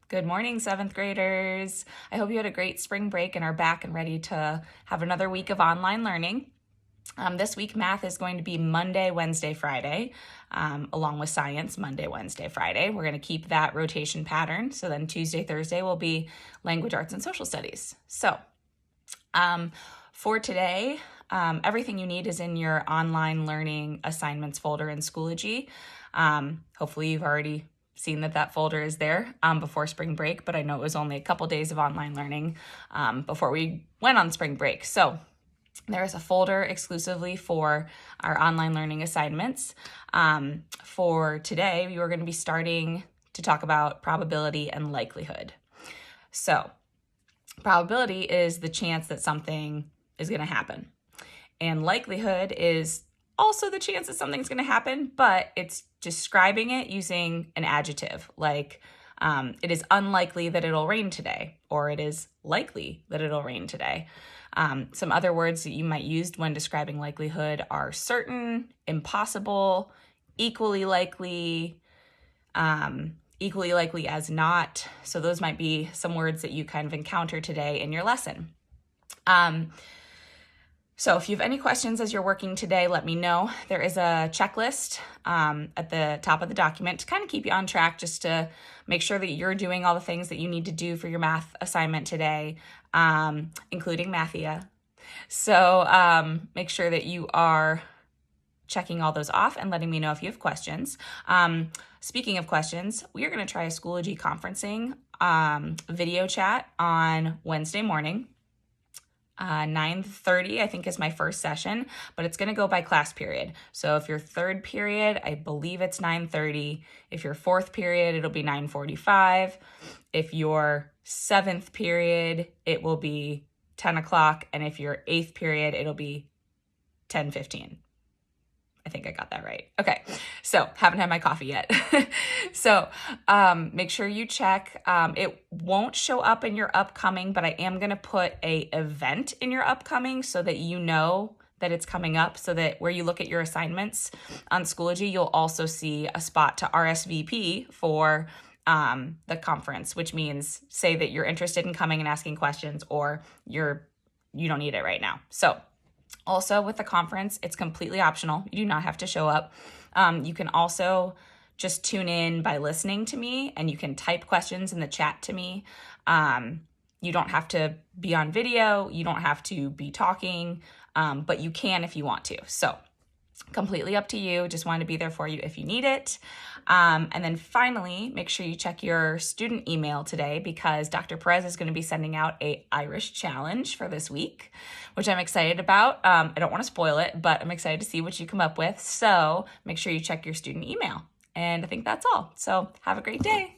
Good morning, seventh graders. I hope you had a great spring break and are back and ready to have another week of online learning. This week, math is going to be Monday, Wednesday, Friday, along with science, Monday, Wednesday, Friday. We're going to keep that rotation pattern. So then Tuesday, Thursday will be language arts and social studies. So for today, everything you need is in your online learning assignments folder in Schoology. Hopefully you've already seen that folder is there before spring break, but I know it was only a couple days of online learning before we went on spring break. So there is a folder exclusively for our online learning assignments. For today, we are going to be starting to talk about probability and likelihood. So probability is the chance that something is going to happen. And likelihood is also the chance that something's going to happen, but it's describing it using an adjective, like it is unlikely that it'll rain today, or it is likely that it'll rain today. Some other words that you might use when describing likelihood are certain, impossible, equally likely as not. So those might be some words that you kind of encounter today in your lesson. So if you have any questions as you're working today, let me know. There is a checklist at the top of the document to kind of keep you on track, just to make sure that you're doing all the things that you need to do for your math assignment today, including Mathia. So make sure that you are checking all those off and letting me know if you have questions. Speaking of questions, we are going to try a Schoology conferencing video chat on Wednesday morning. 9:30, I think, is my first session, but it's going to go by class period. So if your third period, I believe it's 9:30. If your fourth period, it'll be 9:45. If your seventh period, it will be 10 o'clock. And if your eighth period, it'll be 10:15. I think I got that right. Okay, so haven't had my coffee yet. So make sure you check. It won't show up in your upcoming, but I am going to put a event in your upcoming so that you know that it's coming up, so that where you look at your assignments on Schoology, you'll also see a spot to RSVP for the conference, which means say that you're interested in coming and asking questions, or you don't need it right now. So also with the conference, it's completely optional. You do not have to show up. You can also just tune in by listening to me, and you can type questions in the chat to me. You don't have to be on video. You don't have to be talking, but you can if you want to. So completely up to you. Just wanted to be there for you if you need it. And then finally, make sure you check your student email today, because Dr. Perez is going to be sending out a Irish challenge for this week, which I'm excited about. I don't want to spoil it, but I'm excited to see what you come up with. So make sure you check your student email. And I think that's all. So have a great day.